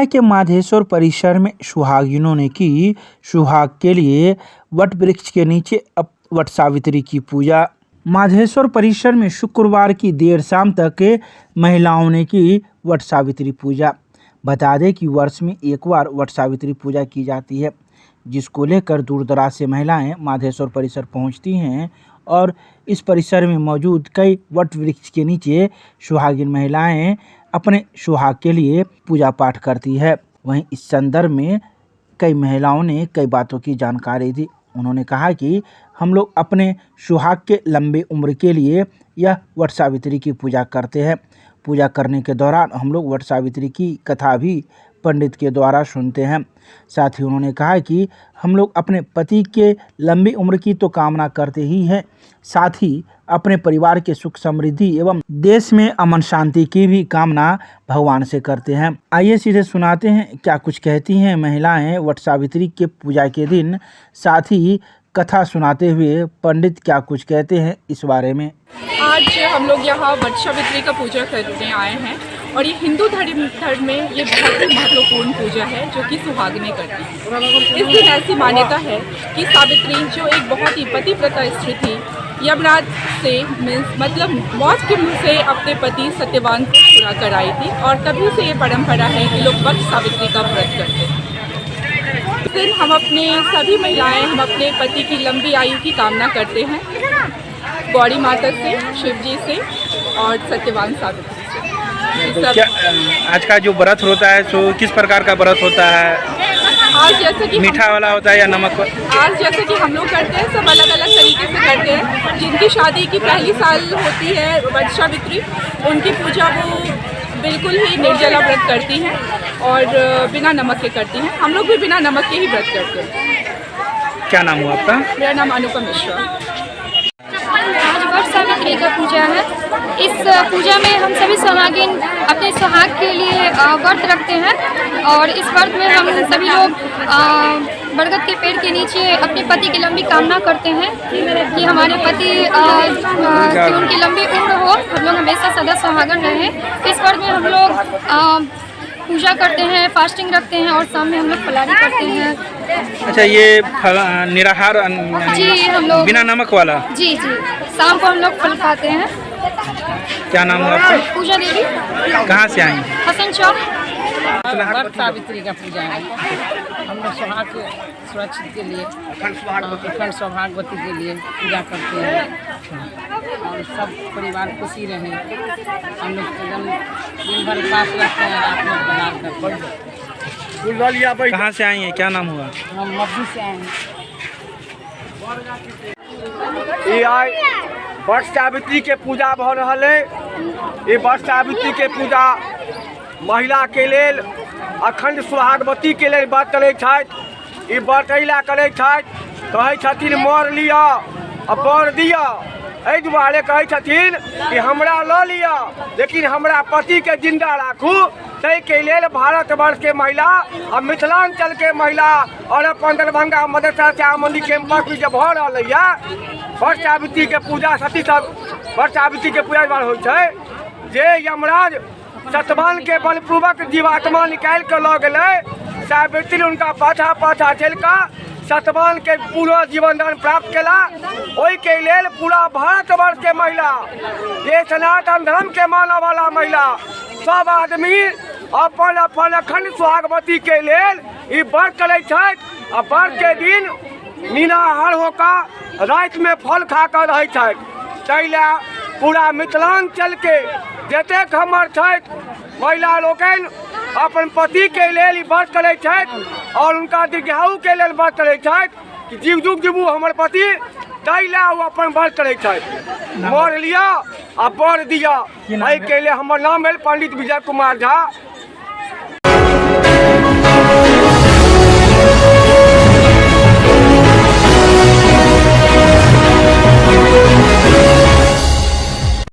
जिला के माधेश्वर परिसर में सुहागिनों ने की सुहाग के लिए वट वृक्ष के नीचे वट सावित्री की पूजा। माधेश्वर परिसर में शुक्रवार की देर शाम तक महिलाओं ने की वट सावित्री पूजा। बता दें कि वर्ष में एक बार वट सावित्री पूजा की जाती है, जिसको लेकर दूर दराज से महिलाएं माधेश्वर परिसर पहुंचती हैं और इस परिसर में मौजूद कई वट वृक्ष के नीचे सुहागिन महिलाएं अपने सुहाग के लिए पूजा पाठ करती है। वहीं इस संदर्भ में कई महिलाओं ने कई बातों की जानकारी दी। उन्होंने कहा कि हम लोग अपने सुहाग के लंबी उम्र के लिए यह वट सावित्री की पूजा करते हैं। पूजा करने के दौरान हम लोग वट सावित्री की कथा भी पंडित के द्वारा सुनते हैं। साथ ही उन्होंने कहा कि हम लोग अपने पति के लंबी उम्र की तो कामना करते ही हैं, साथ ही अपने परिवार के सुख समृद्धि एवं देश में अमन शांति की भी कामना भगवान से करते हैं। आइए सीधे सुनाते हैं क्या कुछ कहती हैं महिलाएं वट सावित्री के पूजा के दिन। साथ ही कथा सुनाते हुए पंडित क्या कुछ कहते हैं इस बारे में। आज हम लोग यहाँ वट सावित्री का पूजा करने आए हैं और ये हिंदू धर्म में ये बहुत ही महत्वपूर्ण पूजा है जो कि सुहागिनें करती हैं। इस दिन ऐसी मान्यता है कि सावित्री जो एक बहुत ही पतिव्रता स्त्री थी, यमराज से मतलब मौत के मुंह से अपने पति सत्यवान को छुड़ा कर आई थी और तभी से ये परंपरा है कि लोग वट सावित्री का व्रत करते हैं। इस दिन हम अपने सभी महिलाएं हम अपने पति की लंबी आयु की कामना करते हैं, गौरी माता से, शिव जी से और सत्यवान सावित्री से। क्या आज का जो व्रत होता है तो किस प्रकार का व्रत होता है? आज जैसे कि मीठा वाला होता है या नमक? आज जैसे कि हम लोग करते हैं सब अलग अलग तरीके से करते हैं। जिनकी शादी की पहली साल होती है वट सावित्री, उनकी पूजा वो बिल्कुल ही निर्जला व्रत करती हैं और बिना नमक के करती हैं। हम लोग भी बिना नमक के ही व्रत करते हैं। क्या नाम हुआ आपका? मेरा नाम अनुपम मिश्रा। आज वट सावित्री का पूजा है। इस पूजा में हम सभी सुहागिन अपने सुहाग के लिए व्रत रखते हैं और इस व्रत में हम सभी लोग बरगद के पेड़ के नीचे अपने पति की लंबी कामना करते हैं कि हमारे पति की उनकी लंबी उम्र हो, हम लोग हमेशा सदा सुहागन रहें। इस व्रत में हम लोग पूजा करते हैं, फास्टिंग रखते हैं और शाम में हम लोग फलाहारी करते हैं। अच्छा, ये निराहार जी हम लोग बिना नमक वाला? जी जी, शाम को हम लोग फल खाते हैं। क्या नाम हुआ आपका? पूजा देवी। कहाँ से आई? हसन चौक। वट सावित्री का पूजा है। हम लोग सुहाग के सुरक्षित के लिए, अखंड सौभाग्यवती के लिए पूजा करते हैं और सब परिवार खुशी रहे। हम लोग दिन भर उपास रखते हैं, रात में बाजार करते हैं। कहाँ से आई हैं? क्या नाम हुआ? हम मध्य से आए हैं। वट सावित्री के पूजा भ रहल है। ये वट सावित्री के पूजा महिला के लेल, अखंड सुहागवती के लेल व्रत करै छथि। ई व्रत एहिला करै छथि, कहै छथिन मर लिअ आ बर दिअ। एहि दुआरे कहै छथिन कि हमरा लऽ लिअ लेकिन हमरा पति के जिंदा राखू। ताहिके लेल भारतवर्ष के महिला और मिथिलांचल के महिला और अपन दरभंगा मदरसा श्याम मंदिर कैंपस में जब भऽ रहलै वट सावित्री के पूजा सती सब वट सावित्री के पूजा होइ छै। जे यमराज सतवान के बलपूर्वक जीवात्मा निकाल के लऽ गेलै, सावित्री उनका पाछा पाछा चल कऽ सतवान के पूरा जीवन दान प्राप्त केला। ओहि के लेल पूरा भारतवर्ष के महिला, जे सनातन धर्म के मानने वाला महिला, सब आदमी अपन अपन अखंड सुहागवती के लेल ई व्रत करै छथि। आ व्रत के दिन निराहार होकर रात में फल खा कर रहै छथि। ताहि लए पूरा मिथिलांचल के जतेक हमर छथि महिला लोकनि अपन पति के लेल ई व्रत करै छथि और उनका दीर्घायु के लेल व्रत करै छथि कि जीव जुग जीवू हमर पति। ताहि लए ओ अपन व्रत करै छथि, मर लिअ आ बर दिअ। एहि के लिए हमर नाम भेल पंडित विजय कुमार झा।